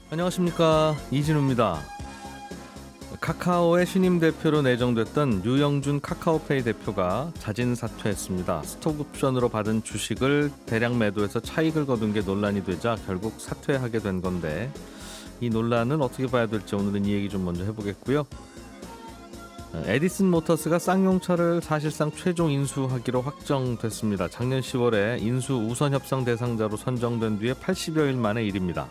안녕하십니까, 이진우입니다. 카카오의 신임 대표로 내정됐던 류영준 카카오페이 대표가 자진 사퇴했습니다. 스톡옵션으로 받은 주식을 대량 매도해서 차익을 거둔 게 논란이 되자 결국 사퇴하게 된 건데, 이 논란은 어떻게 봐야 될지 오늘은 이 얘기 좀 먼저 해보겠고요. 에디슨 모터스가 쌍용차를 사실상 최종 인수하기로 확정됐습니다. 작년 10월에 인수 우선 협상 대상자로 선정된 뒤에 80여일 만의 일입니다.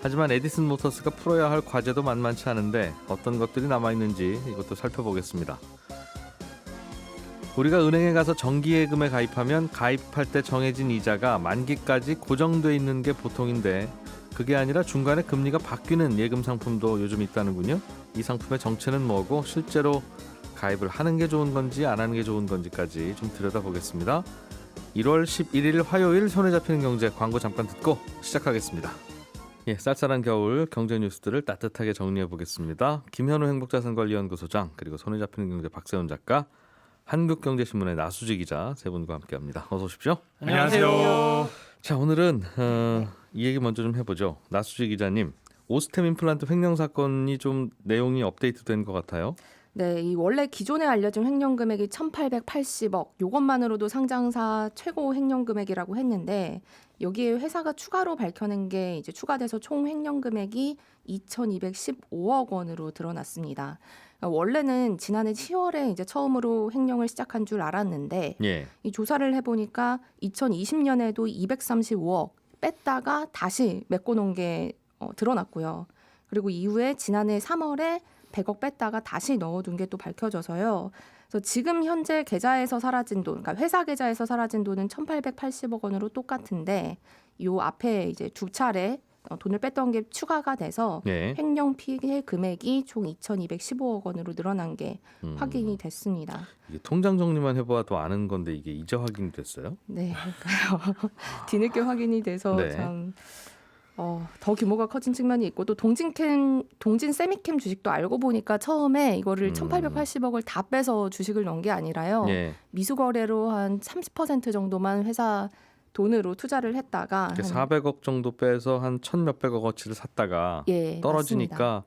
하지만 에디슨 모터스가 풀어야 할 과제도 만만치 않은데 어떤 것들이 남아있는지 이것도 살펴보겠습니다. 우리가 은행에 가서 정기예금에 가입하면 가입할 때 정해진 이자가 만기까지 고정돼 있는 게 보통인데, 그게 아니라 중간에 금리가 바뀌는 예금 상품도 요즘 있다는군요. 이 상품의 정체는 뭐고 실제로 가입을 하는 게 좋은 건지 안 하는 게 좋은 건지까지 좀 들여다보겠습니다. 1월 11일 화요일 손에 잡히는 경제, 광고 잠깐 듣고 시작하겠습니다. 쌀쌀한 겨울 경제 뉴스들을 따뜻하게 정리해 보겠습니다. 김현우 행복자산관리연구소장, 그리고 손에 잡히는 경제 박세훈 작가, 한국경제신문의 나수지 기자 세 분과 함께합니다. 어서 오십시오. 안녕하세요. 자, 오늘은 이 얘기 먼저 좀 해보죠. 나수지 기자님, 오스템 임플란트 횡령 사건이 좀 내용이 업데이트된 것 같아요. 네, 이 원래 기존에 알려진 횡령 금액이 1,880억, 이것만으로도 상장사 최고 횡령 금액이라고 했는데, 여기에 회사가 추가로 밝혀낸 게 이제 추가돼서 총 횡령 금액이 2,215억 원으로 드러났습니다. 원래는 지난해 10월에 이제 처음으로 횡령을 시작한 줄 알았는데, 이 조사를 해보니까 2020년에도 235억 뺐다가 다시 메꿔놓은 게 드러났고요. 그리고 이후에 지난해 3월에 100억 뺐다가 다시 넣어둔 게 또 밝혀져서요. 그래서 지금 현재 계좌에서 사라진 돈, 그러니까 회사 계좌에서 사라진 돈은 1,880억 원으로 똑같은데, 요 앞에 이제 두 차례 돈을 뺐던 게 추가가 돼서 횡령 피해 금액이 총 2,215억 원으로 늘어난 게 확인이 됐습니다. 이게 통장 정리만 해봐도 아는 건데 이게 이제 확인됐어요? 네, 그러니까요. 뒤늦게 확인이 돼서 참. 더 규모가 커진 측면이 있고, 또 동진 세미캠 주식도 알고 보니까 처음에 이거를 1,880억을 다 빼서 주식을 넣은 게 아니라요. 미수거래로 한 30% 정도만 회사 돈으로 투자를 했다가 400억 정도 빼서 한 1,몇백억 어치를 샀다가 떨어지니까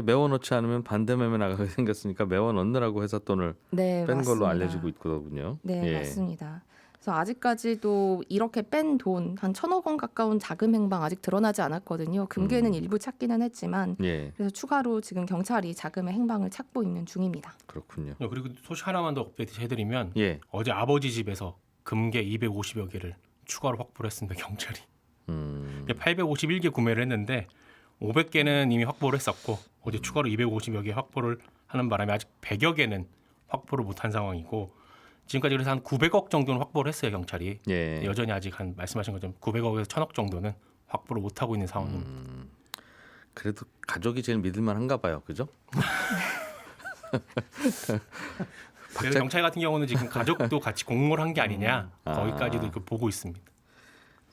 메워놓지 않으면 반대매매 나가게 생겼으니까 메워넣느라고 회사 돈을 뺀 맞습니다. 걸로 알려지고 있거든요. 네, 맞습니다. 그래서 아직까지도 이렇게 뺀 돈 한 1,000억 원 가까운 자금 행방 아직 드러나지 않았거든요. 금괴는 일부 찾기는 했지만, 그래서 추가로 지금 경찰이 자금의 행방을 찾고 있는 중입니다. 그렇군요. 그리고 소식 하나만 더 업데이트 해드리면, 어제 아버지 집에서 금괴 250여 개를 추가로 확보를 했습니다. 경찰이. 851개 구매를 했는데 500개는 이미 확보를 했었고, 어제 추가로 250여 개 확보를 하는 바람에 아직 100여 개는 확보를 못한 상황이고, 지금까지 그래서 한 900억 정도는 확보를 했어요, 경찰이. 여전히 아직 한 말씀하신 것처럼 900억에서 1,000억 정도는 확보를 못하고 있는 상황입니다. 그래도 가족이 제일 믿을만한가 봐요, 그죠? 그래서 경찰 같은 경우는 지금 가족도 같이 공모를 한 게 아니냐, 거기까지도 보고 있습니다.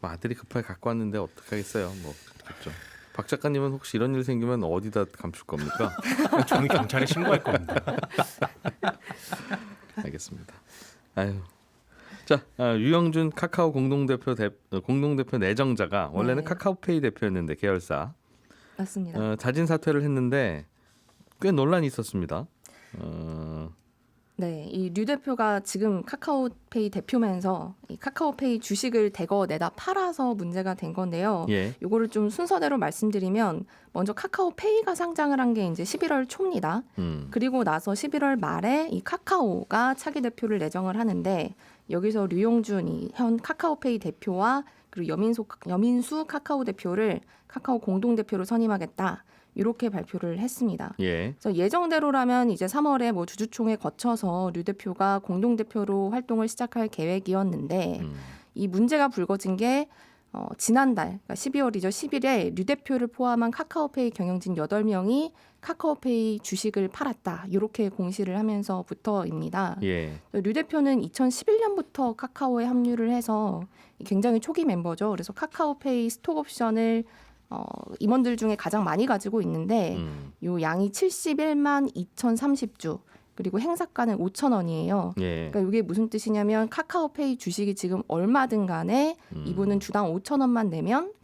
아들이 급하게 갖고 왔는데 어떡하겠어요. 뭐 그렇죠. 박 작가님은 혹시 이런 일 생기면 어디다 감출 겁니까? 저는 경찰에 신고할 겁니다. 알겠습니다. 아유. 자, 류영준 카카오 공동대표 내정자가 원래는 카카오페이 대표였는데, 계열사. 맞습니다. 자진 사퇴를 했는데 꽤 논란이 있었습니다. 네, 이 류 대표가 지금 카카오페이 대표면서 이 카카오페이 주식을 대거 내다 팔아서 문제가 된 건데요. 이거를 좀 순서대로 말씀드리면, 먼저 카카오페이가 상장을 한 게 이제 11월 초입니다. 그리고 나서 11월 말에 이 카카오가 차기 대표를 내정을 하는데, 여기서 류용준이 현 카카오페이 대표와 그리고 여민수 카카오 대표를 카카오 공동대표로 선임하겠다, 이렇게 발표를 했습니다. 그래서 예정대로라면 이제 3월에 뭐 주주총회 거쳐서 류 대표가 공동대표로 활동을 시작할 계획이었는데, 이 문제가 불거진 게 지난달, 그러니까 12월이죠. 10일에 류 대표를 포함한 카카오페이 경영진 8명이 카카오페이 주식을 팔았다, 이렇게 공시를 하면서부터입니다. 류 대표는 2011년부터 카카오에 합류를 해서 굉장히 초기 멤버죠. 그래서 카카오페이 스톡옵션을 임원들 중에 가장 많이 가지고 있는데, 요 양이 71만 2,030주, 그리고 행사가는 5,000원이에요. 그러니까 이게 무슨 뜻이냐면, 카카오페이 주식이 지금 얼마든 간에 이분은 주당 5,000원만 내면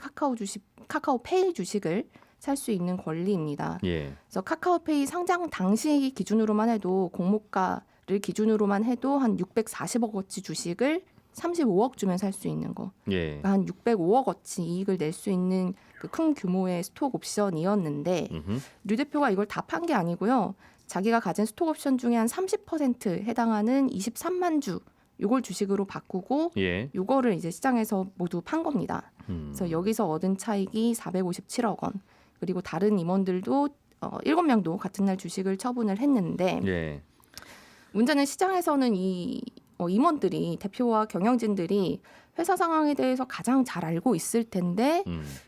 카카오페이 주식을 살 수 있는 권리입니다. 예. 그래서 카카오페이 상장 당시 기준으로만 해도 공모가를 기준으로만 해도 한 640억 어치 주식을 35억 주면 살 수 있는 거. 예. 그러니까 한 605억 어치 이익을 낼 수 있는 그 큰 규모의 스톡 옵션이었는데 류 대표가 이걸 다 판 게 아니고요. 자기가 가진 스톡 옵션 중에 한 30% 해당하는 23만 주 요걸 주식으로 바꾸고 예. 요거를 이제 시장에서 모두 판 겁니다. 그래서 여기서 얻은 차익이 457억 원. 그리고 다른 임원들도 7명도 같은 날 주식을 처분을 했는데 예. 문제는 시장에서는 이 임원들이 대표와 경영진들이 회사 상황에 대해서 가장 잘 알고 있을 텐데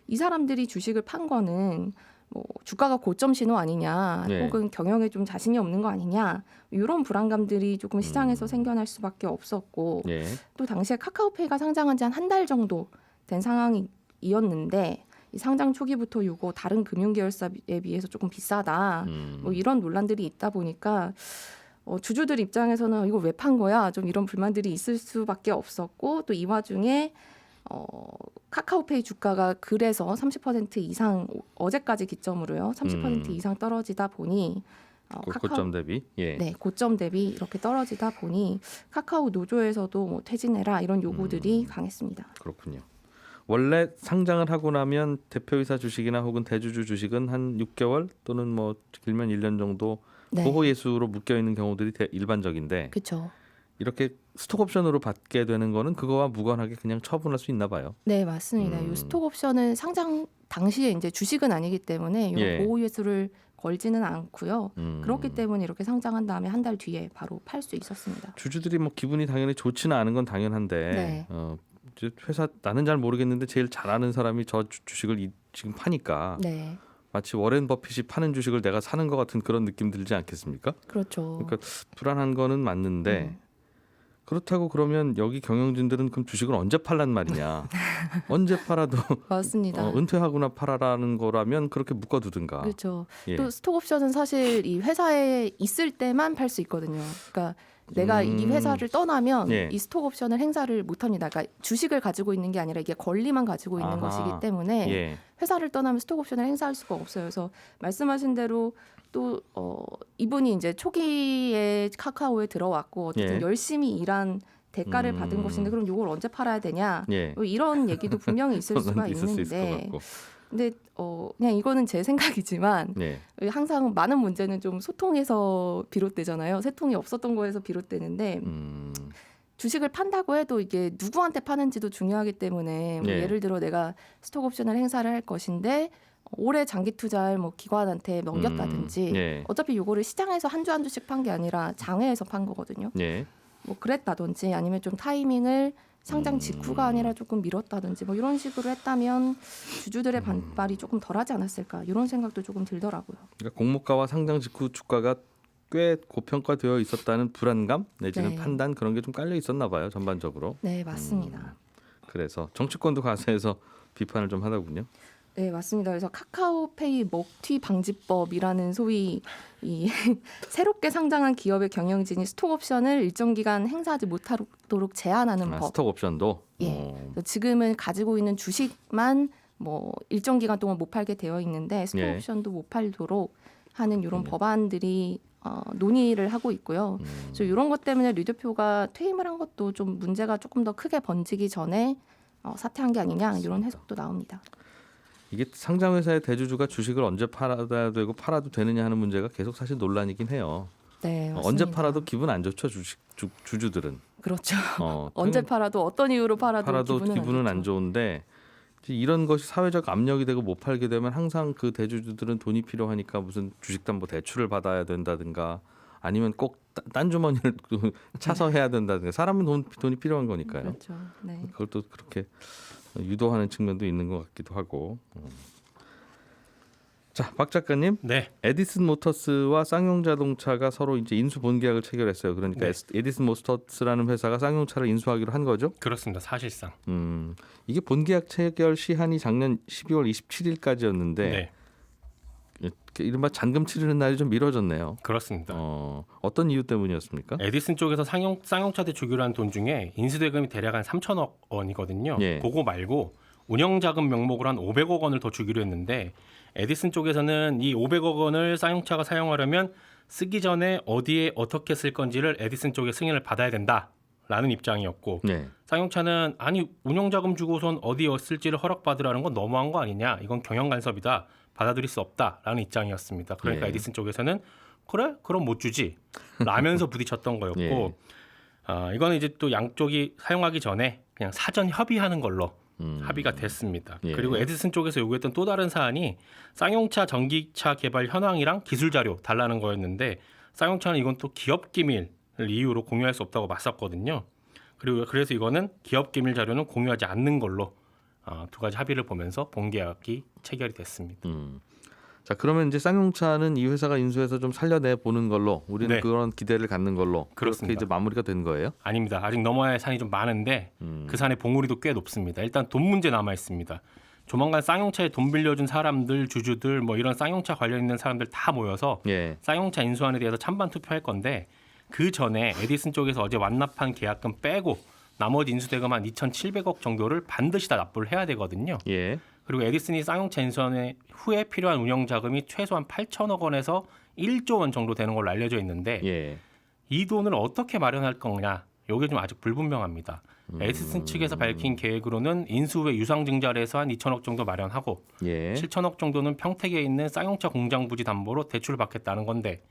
이 사람들이 주식을 판 거는 뭐 주가가 고점 신호 아니냐 네. 혹은 경영에 좀 자신이 없는 거 아니냐 이런 불안감들이 조금 시장에서 생겨날 수밖에 없었고 예. 또 당시에 카카오페이가 상장한 지 한 한 달 정도 된 상황이었는데 이 상장 초기부터 이거 다른 금융 계열사에 비해서 조금 비싸다 뭐 이런 논란들이 있다 보니까 주주들 입장에서는 이거 왜 판 거야 좀 이런 불만들이 있을 수밖에 없었고 또 이 와중에 카카오페이 주가가 그래서 30% 이상 어제까지 기점으로요 30% 이상 떨어지다 보니 고점 대비 예. 네, 고점 대비 이렇게 떨어지다 보니 카카오 노조에서도 뭐 퇴진해라 이런 요구들이 강했습니다. 그렇군요. 원래 상장을 하고 나면 대표이사 주식이나 혹은 대주주 주식은 한 6개월 또는 뭐 길면 1년 정도 네. 보호 예수로 묶여 있는 경우들이 일반적인데 그렇죠. 이렇게 스톡 옵션으로 받게 되는 거는 그거와 무관하게 그냥 처분할 수 있나 봐요. 네, 맞습니다. 이 스톡 옵션은 상장 당시에 이제 주식은 아니기 때문에 이 예. 보호 예수를 걸지는 않고요. 그렇기 때문에 이렇게 상장한 다음에 한 달 뒤에 바로 팔 수 있었습니다. 주주들이 뭐 기분이 당연히 좋지는 않은 건 당연한데 네. 이제 회사 나는 잘 모르겠는데 제일 잘 아는 사람이 저 주식을 지금 파니까 네, 마치 워렌 버핏이 파는 주식을 내가 사는 것 같은 그런 느낌 들지 않겠습니까? 그렇죠. 그러니까 불안한 거는 맞는데 그렇다고 그러면 여기 경영진들은 그럼 주식을 언제 팔란 말이냐? 언제 팔아도 맞습니다. 은퇴하거나 팔아라는 거라면 그렇게 묶어두든가. 그렇죠. 예. 또 스톡 옵션은 사실 이 회사에 있을 때만 팔 수 있거든요. 그러니까 내가 이 회사를 떠나면 예. 이 스톡 옵션을 행사를 못합니다. 그러니까 주식을 가지고 있는 게 아니라 이게 권리만 가지고 있는 아하. 것이기 때문에 예. 회사를 떠나면 스톡 옵션을 행사할 수가 없어요. 그래서 말씀하신 대로 또 이분이 이제 초기에 카카오에 들어왔고 어쨌든 예. 열심히 일한 대가를 받은 것인데 그럼 이걸 언제 팔아야 되냐? 예. 뭐 이런 얘기도 분명히 있을 수가 있을 수 있을 것 있는데 같고. 근데 그냥 이거는 제 생각이지만 예. 항상 많은 문제는 좀 소통에서 비롯되잖아요. 소통이 없었던 거에서 비롯되는데 주식을 판다고 해도 이게 누구한테 파는지도 중요하기 때문에 뭐 예. 예를 들어 내가 스톡 옵션을 행사를 할 것인데 오래 장기 투자할 뭐 기관한테 넘겼다든지 예. 어차피 이거를 시장에서 한 주 한 주씩 판 게 아니라 장외에서 판 거거든요. 예. 뭐 그랬다든지 아니면 좀 타이밍을 상장 직후가 아니라 조금 미뤘다든지 뭐 이런 식으로 했다면 주주들의 반발이 조금 덜하지 않았을까 이런 생각도 조금 들더라고요. 그러니까 공모가와 상장 직후 주가가 꽤 고평가되어 있었다는 불안감 내지는 네. 판단 그런 게 좀 깔려 있었나 봐요 전반적으로. 네, 맞습니다. 그래서 정치권도 가세해서 비판을 좀 하더군요. 네, 맞습니다. 그래서 카카오페이 먹튀 방지법이라는 소위 이 새롭게 상장한 기업의 경영진이 스톡 옵션을 일정 기간 행사하지 못하도록 제한하는 법. 스톡 옵션도. 예. 그래서 지금은 가지고 있는 주식만 뭐 일정 기간 동안 못 팔게 되어 있는데 스톡 예. 옵션도 못 팔도록 하는 이런 법안들이 논의를 하고 있고요. 그래서 이런 것 때문에 류 대표가 퇴임을 한 것도 좀 문제가 조금 더 크게 번지기 전에 사퇴한 게 아니냐 이런 해석도 나옵니다. 이게 상장회사의 대주주가 주식을 언제 팔아야 되고 팔아도 되느냐 하는 문제가 계속 사실 논란이긴 해요. 네, 맞습니다. 언제 팔아도 기분 안 좋죠 주주들은. 그렇죠. 언제 팔아도 어떤 이유로 팔아도 기분은 안 좋은데 이런 것이 사회적 압력이 되고 못 팔게 되면 항상 그 대주주들은 돈이 필요하니까 무슨 주식담보대출을 받아야 된다든가 아니면 꼭 딴 주머니를 차서 해야 된다든가 사람은 돈이 필요한 거니까요. 그렇죠. 네. 그걸 또 그렇게 유도하는 측면도 있는 것 같기도 하고. 자, 박 작가님. 네. 에디슨 모터스와 쌍용자동차가 서로 이제 인수 본계약을 체결했어요. 그러니까 에디슨 모터스라는 회사가 쌍용차를 인수하기로 한 거죠? 그렇습니다. 사실상. 이게 본계약 체결 시한이 작년 12월 27일까지였는데 네. 이른바 잔금 치르는 날이 좀 미뤄졌네요. 그렇습니다. 어떤 이유 때문이었습니까? 에디슨 쪽에서 쌍용차대 주기로 한 돈 중에 인수대금이 대략 한 3천억 원이거든요. 예. 그거 말고 운영자금 명목으로 한 500억 원을 더 주기로 했는데 에디슨 쪽에서는 이 500억 원을 쌍용차가 사용하려면 쓰기 전에 어디에 어떻게 쓸 건지를 에디슨 쪽의 승인을 받아야 된다라는 입장이었고 네. 쌍용차는 아니 운영자금 주고선 어디에 쓸지를 허락받으라는 건 너무한 거 아니냐. 이건 경영 간섭이다. 받아들일 수 없다라는 입장이었습니다. 그러니까 예. 에디슨 쪽에서는 그래? 그럼 못 주지. 라면서 부딪혔던 거였고 예. 이거는 이제 또 양쪽이 사용하기 전에 그냥 사전 협의하는 걸로 합의가 됐습니다. 예. 그리고 에디슨 쪽에서 요구했던 또 다른 사안이 쌍용차 전기차 개발 현황이랑 기술 자료 달라는 거였는데 쌍용차는 이건 또 기업 기밀을 이유로 공유할 수 없다고 맞섰거든요. 그리고 그래서 이거는 기업 기밀 자료는 공유하지 않는 걸로 두 가지 합의를 보면서 본계약이 체결이 됐습니다. 자, 그러면 이제 쌍용차는 이 회사가 인수해서 좀 살려내 보는 걸로 우리는 네. 그런 기대를 갖는 걸로 그렇습니다. 그렇게 이제 마무리가 된 거예요? 아닙니다. 아직 넘어야 할 산이 좀 많은데 그 산의 봉우리도 꽤 높습니다. 일단 돈 문제 남아 있습니다. 조만간 쌍용차에 돈 빌려준 사람들, 주주들, 뭐 이런 쌍용차 관련 있는 사람들 다 모여서 예. 쌍용차 인수안에 대해서 찬반 투표할 건데 그 전에 에디슨 쪽에서 어제 완납한 계약금 빼고 나머지 인수대금 한 2,700억 정도를 반드시 다 납부를 해야 되거든요. 예. 그리고 에디슨이 쌍용차 인수안 후에 필요한 운영 자금이 최소한 8천억 원에서 1조 원 정도 되는 걸로 알려져 있는데 예. 이 돈을 어떻게 마련할 거냐? 이게 좀 아직 불분명합니다. 에디슨 측에서 밝힌 계획으로는 인수 후에 유상증자를 해서 한 2천억 정도 마련하고 예. 7천억 정도는 평택에 있는 쌍용차 공장 부지 담보로 대출을 받겠다는 건데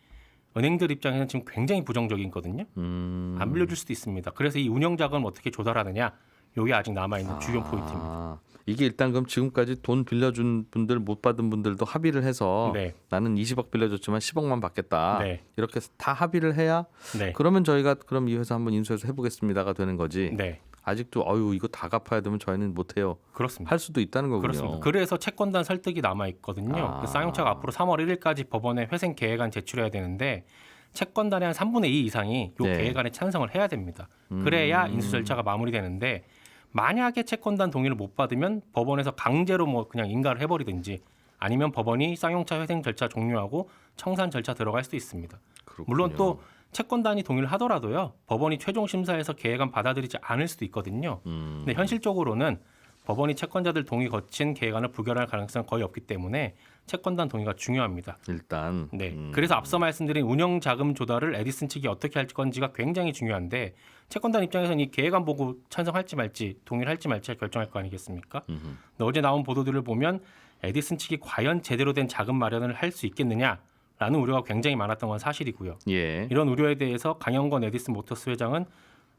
은행들 입장에서는 지금 굉장히 부정적이거든요. 안 빌려줄 수도 있습니다. 그래서 이 운영 자금을 어떻게 조달하느냐? 이게 아직 남아있는 주요 포인트입니다. 이게 일단 그럼 지금까지 돈 빌려준 분들 못 받은 분들도 합의를 해서 네. 나는 20억 빌려줬지만 10억만 받겠다. 네. 이렇게 해서 다 합의를 해야 네. 그러면 저희가 그럼 이 회사 한번 인수해서 해보겠습니다가 되는 거지. 네. 아직도 이거 다 갚아야 되면 저희는 못해요. 그렇습니다. 할 수도 있다는 거군요. 그렇습니다. 그래서 채권단 설득이 남아 있거든요. 그 쌍용차가 앞으로 3월 1일까지 법원에 회생 계획안 제출해야 되는데 채권단의 한 3분의 2 이상이 이 네. 계획안에 찬성을 해야 됩니다. 그래야 인수 절차가 마무리되는데 만약에 채권단 동의를 못 받으면 법원에서 강제로 뭐 그냥 인가를 해버리든지 아니면 법원이 쌍용차 회생 절차 종료하고 청산 절차 들어갈 수도 있습니다. 그렇군요. 물론 또 채권단이 동의를 하더라도요. 법원이 최종 심사에서 계획안 받아들이지 않을 수도 있거든요. 근데 현실적으로는 법원이 채권자들 동의 거친 계획안을 부결할 가능성은 거의 없기 때문에 채권단 동의가 중요합니다. 일단 네. 그래서 앞서 말씀드린 운영 자금 조달을 에디슨 측이 어떻게 할 건지가 굉장히 중요한데 채권단 입장에서는 이 계획안 보고 찬성할지 말지 동의를 할지 말지 결정할 거 아니겠습니까? 근데 어제 나온 보도들을 보면 에디슨 측이 과연 제대로 된 자금 마련을 할 수 있겠느냐라는 우려가 굉장히 많았던 건 사실이고요. 예. 이런 우려에 대해서 강영건 에디슨 모터스 회장은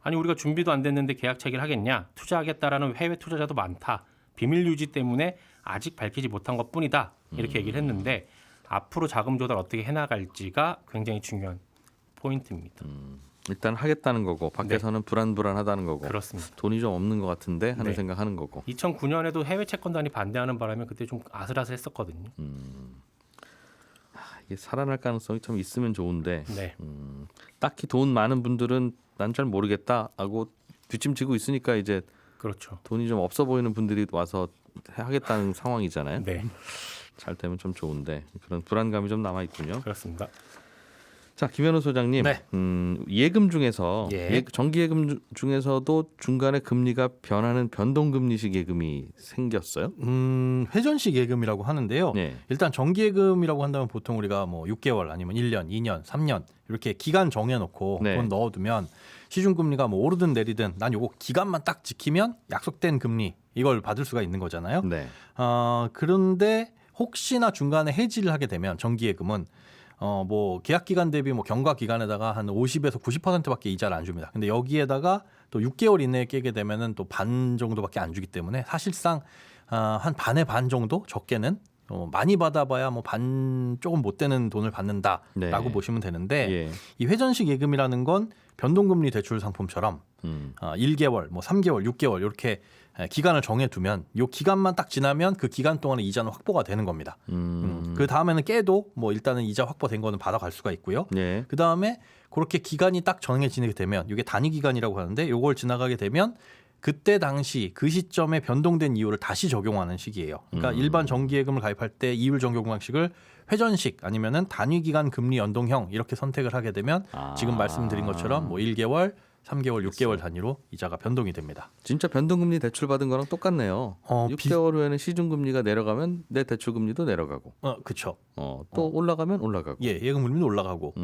아니 우리가 준비도 안 됐는데 계약 체결 하겠냐? 투자하겠다라는 해외 투자자도 많다. 비밀 유지 때문에 아직 밝히지 못한 것뿐이다. 이렇게 얘기를 했는데 앞으로 자금 조달 어떻게 해나갈지가 굉장히 중요한 포인트입니다. 일단 하겠다는 거고 밖에서는 불안불안하다는 거고 그렇습니다. 돈이 좀 없는 것 같은데 하는 네. 생각하는 거고. 2009년에도 해외 채권단이 반대하는 바람에 그때 좀 아슬아슬했었거든요. 이게 살아날 가능성이 좀 있으면 좋은데 네, 딱히 돈 많은 분들은 난 잘 모르겠다 하고 뒷짐지고 있으니까 이제 그렇죠. 돈이 좀 없어 보이는 분들이 와서 하겠다는 상황이잖아요. 네, 잘 되면 좀 좋은데 그런 불안감이 좀 남아 있군요. 그렇습니다. 자, 김현우 소장님, 네. 예금 중에서 예. 정기예금 중에서도 중간에 금리가 변하는 변동금리식 예금이 생겼어요. 회전식 예금이라고 하는데요. 네. 일단 정기예금이라고 한다면 보통 우리가 뭐 6개월 아니면 1년, 2년, 3년 이렇게 기간 정해놓고 네. 돈 넣어두면 시중금리가 뭐 오르든 내리든 난 요거 기간만 딱 지키면 약속된 금리 이걸 받을 수가 있는 거잖아요. 네. 그런데 혹시나 중간에 해지를 하게 되면 정기예금은 뭐 계약 기간 대비 뭐 경과 기간에다가 한 50에서 90%밖에 이자를 안 줍니다. 근데 여기에다가 또 6개월 이내에 깨게 되면은 또 반 정도밖에 안 주기 때문에 사실상 한 반의 반 정도 적게는 많이 받아봐야 뭐 반 조금 못 되는 돈을 받는다라고 네. 보시면 되는데 예. 이 회전식 예금이라는 건 변동금리 대출 상품처럼 1개월, 뭐 3개월, 6개월 이렇게 기간을 정해두면 이 기간만 딱 지나면 그 기간 동안에 이자는 확보가 되는 겁니다. 그 다음에는 깨도 뭐 일단은 이자 확보된 거는 받아갈 수가 있고요. 네. 그 다음에 그렇게 기간이 딱 정해지게 되면 이게 단위 기간이라고 하는데 이걸 지나가게 되면 그때 당시 그 시점에 변동된 이율을 다시 적용하는 시기예요. 그러니까 일반 정기예금을 가입할 때 이율 적용 방식을 회전식 아니면은 단위 기간 금리 연동형 이렇게 선택을 하게 되면 지금 말씀드린 것처럼 뭐 1개월, 3개월, 6개월 단위로 이자가 변동이 됩니다. 진짜 변동금리 대출 받은 거랑 똑같네요. 6개월 후에는 시중금리가 내려가면 내 대출금리도 내려가고. 그렇죠. 또 올라가면 올라가고. 예, 예금금리도 올라가고.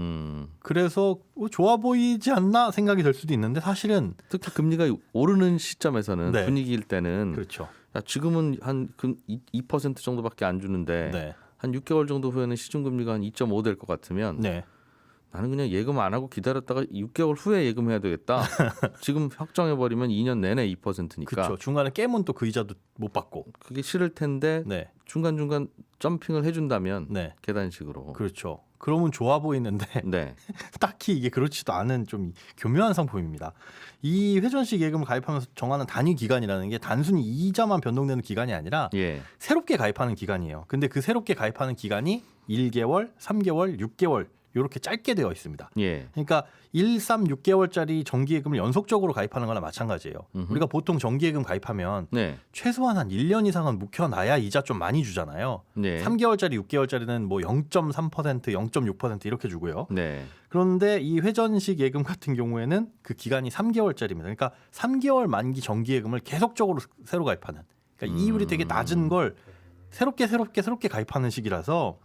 그래서 좋아 보이지 않나 생각이 들 수도 있는데 사실은 특히 금리가 오르는 시점에서는 네. 분위기일 때는 그렇죠. 야, 지금은 한 2% 정도밖에 안 주는데 네. 한 6개월 정도 후에는 시중금리가 한 2.5 될 것 같으면 네. 나는 그냥 예금 안 하고 기다렸다가 6개월 후에 예금해야 되겠다. 지금 확정해버리면 2년 내내 2%니까. 그렇죠. 중간에 깨면 또 그 이자도 못 받고. 그게 싫을 텐데 네. 중간중간 점핑을 해준다면 네. 계단식으로. 그렇죠. 그러면 좋아 보이는데 네. 딱히 이게 그렇지도 않은 좀 교묘한 상품입니다. 이 회전식 예금을 가입하면서 정하는 단위 기간이라는 게 단순히 이자만 변동되는 기간이 아니라 예. 새롭게 가입하는 기간이에요. 근데 그 새롭게 가입하는 기간이 1개월, 3개월, 6개월 이렇게 짧게 되어 있습니다. 예. 그러니까 1, 3, 6개월짜리 정기예금을 연속적으로 가입하는 거나 마찬가지예요. 우리가 보통 정기예금 가입하면 네. 최소한 한 1년 이상은 묵혀놔야 이자 좀 많이 주잖아요. 네. 3개월짜리, 6개월짜리는 뭐 0.3%, 0.6% 이렇게 주고요. 네. 그런데 이 회전식 예금 같은 경우에는 그 기간이 3개월짜리입니다. 그러니까 3개월 만기 정기예금을 계속적으로 새로 가입하는. 그러니까 이율이 되게 낮은 걸 새롭게 가입하는 시기라서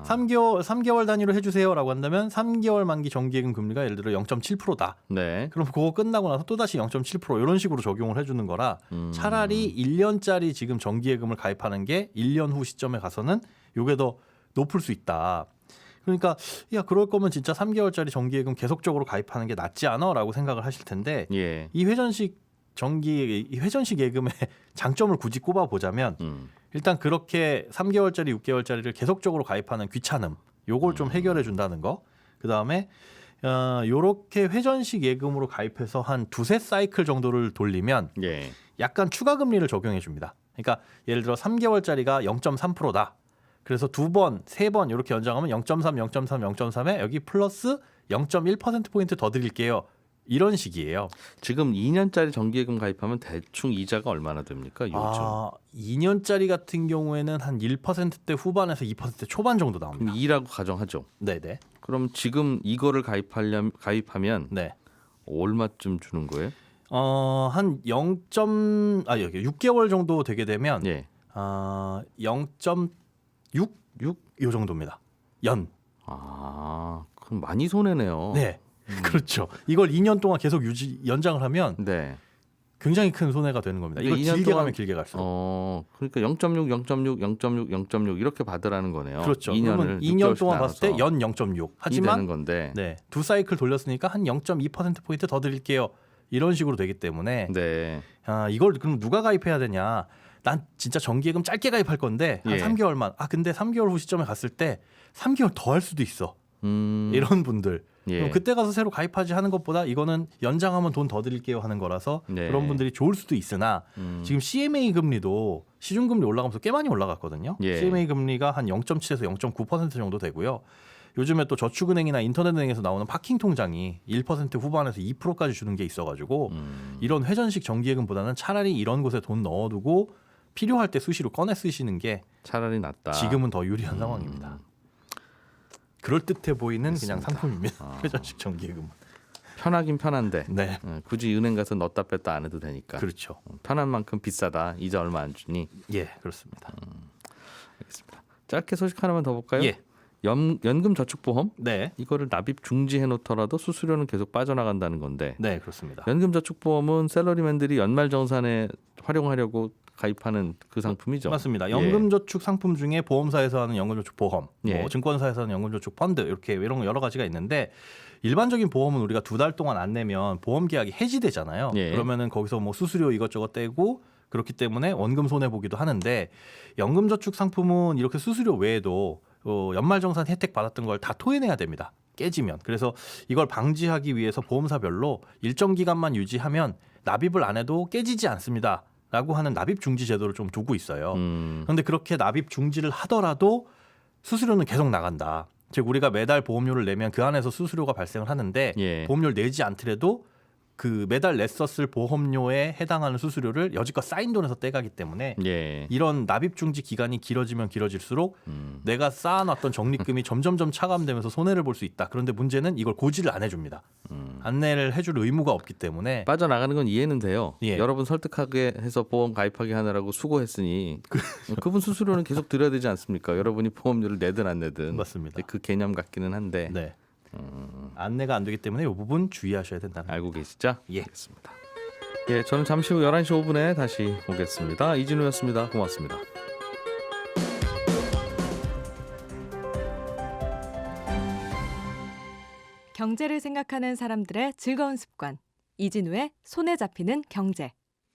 3개월 단위로 해주세요라고 한다면 3개월 만기 정기예금 금리가 예를 들어 0.7%다. 네. 그럼 그거 끝나고 나서 또다시 0.7% 이런 식으로 적용을 해주는 거라 차라리 1년짜리 지금 정기예금을 가입하는 게 1년 후 시점에 가서는 이게 더 높을 수 있다. 그러니까 야 그럴 거면 진짜 3개월짜리 정기예금 계속적으로 가입하는 게 낫지 않아라고 생각을 하실 텐데 예. 이 회전식 예금의 장점을 굳이 꼽아보자면 일단 그렇게 3개월짜리, 6개월짜리를 계속적으로 가입하는 귀찮음 요걸 좀 해결해 준다는 거. 그다음에 요렇게 회전식 예금으로 가입해서 한 두세 사이클 정도를 돌리면 예. 약간 추가 금리를 적용해 줍니다. 그러니까 예를 들어 3개월짜리가 0.3%다. 그래서 두 번, 세 번 이렇게 연장하면 0.3, 0.3, 0.3에 여기 플러스 0.1%포인트 더 드릴게요. 이런 식이에요. 지금 2년짜리 정기예금 가입하면 대충 이자가 얼마나 됩니까? 요즘. 2년짜리 같은 경우에는 한 1%대 후반에서 2%대 초반 정도 나옵니다. 그럼 2라고 가정하죠. 네네. 그럼 지금 이거를 가입하면 네. 얼마쯤 주는 거예요? 한 6개월 정도 되게 되면 예. 0.6 요 정도입니다. 연. 그럼 많이 손해네요. 네. 그렇죠. 이걸 2년 동안 계속 연장을 하면 네. 굉장히 큰 손해가 되는 겁니다. 이걸 2년 길게 동안, 가면 길게 갈수록. 그러니까 0.6, 0.6, 0.6, 0.6 이렇게 받으라는 거네요. 그렇죠. 2년을 2년 동안 봤을 때 연 0.6. 하지만 되는 건데. 네. 두 사이클 돌렸으니까 한 0.2% 포인트 더 드릴게요. 이런 식으로 되기 때문에 네. 이걸 그럼 누가 가입해야 되냐? 난 진짜 정기예금 짧게 가입할 건데 한 3개월만. 근데 3개월 후 시점에 갔을 때 3개월 더 할 수도 있어. 이런 분들. 그럼 그때 가서 새로 가입하지 하는 것보다 이거는 연장하면 돈 더 드릴게요 하는 거라서 그런 분들이 좋을 수도 있으나 지금 CMA 금리도 시중금리 올라가면서 꽤 많이 올라갔거든요. CMA 금리가 한 0.7에서 0.9% 정도 되고요. 요즘에 또 저축은행이나 인터넷은행에서 나오는 파킹 통장이 1% 후반에서 2%까지 주는 게 있어가지고 이런 회전식 정기예금보다는 차라리 이런 곳에 돈 넣어두고 필요할 때 수시로 꺼내 쓰시는 게 차라리 낫다. 지금은 더 유리한 상황입니다. 그럴듯해 보이는 그냥 상품입니다. 회전식 정기예금은. 편하긴 편한데 네. 굳이 은행 가서 넣었다 뺐다 안 해도 되니까. 그렇죠. 편한 만큼 비싸다. 이자 얼마 안 주니. 예, 그렇습니다. 알겠습니다. 짧게 소식 하나만 더 볼까요? 예. 연금저축보험 네. 이거를 납입 중지해 놓더라도 수수료는 계속 빠져나간다는 건데. 네, 그렇습니다. 연금저축보험은 샐러리맨들이 연말정산에 활용하려고 가입하는 그 상품이죠. 맞습니다. 연금저축 상품 중에 보험사에서 하는 연금저축보험, 뭐 증권사에서 하는 연금저축펀드 이렇게 이런 여러 가지가 있는데 일반적인 보험은 우리가 2달 동안 안 내면 보험 계약이 해지되잖아요. 그러면은 거기서 뭐 수수료 이것저것 떼고 그렇기 때문에 원금 손해 보기도 하는데 연금저축 상품은 이렇게 수수료 외에도 연말정산 혜택 받았던 걸 다 토해내야 됩니다. 깨지면. 그래서 이걸 방지하기 위해서 보험사별로 일정 기간만 유지하면 납입을 안 해도 깨지지 않습니다. 라고 하는 납입 중지 제도를 좀 두고 있어요. 그런데 그렇게 납입 중지를 하더라도 수수료는 계속 나간다. 즉 우리가 매달 보험료를 내면 그 안에서 수수료가 발생을 하는데 보험료를 내지 않더라도 그 매달 냈었을 보험료에 해당하는 수수료를 여지껏 쌓인 돈에서 떼가기 때문에 예. 이런 납입 중지 기간이 길어지면 길어질수록 내가 쌓아놨던 적립금이 점점점 차감되면서 손해를 볼 수 있다. 그런데 문제는 이걸 고지를 안 해줍니다. 안내를 해줄 의무가 없기 때문에 빠져나가는 건 이해는 돼요. 예. 여러분 설득하게 해서 보험 가입하게 하느라고 수고했으니 그분 수수료는 계속 드려야 되지 않습니까? 여러분이 보험료를 내든 안 내든. 맞습니다. 그 개념 같기는 한데. 네. 안내가 안 되기 때문에 이 부분 주의하셔야 된다는 알고 계시죠? 예. 알겠습니다. 예, 저는 잠시 후 11시 5분에 다시 오겠습니다. 이진우였습니다. 고맙습니다. 경제를 생각하는 사람들의 즐거운 습관. 이진우의 손에 잡히는 경제.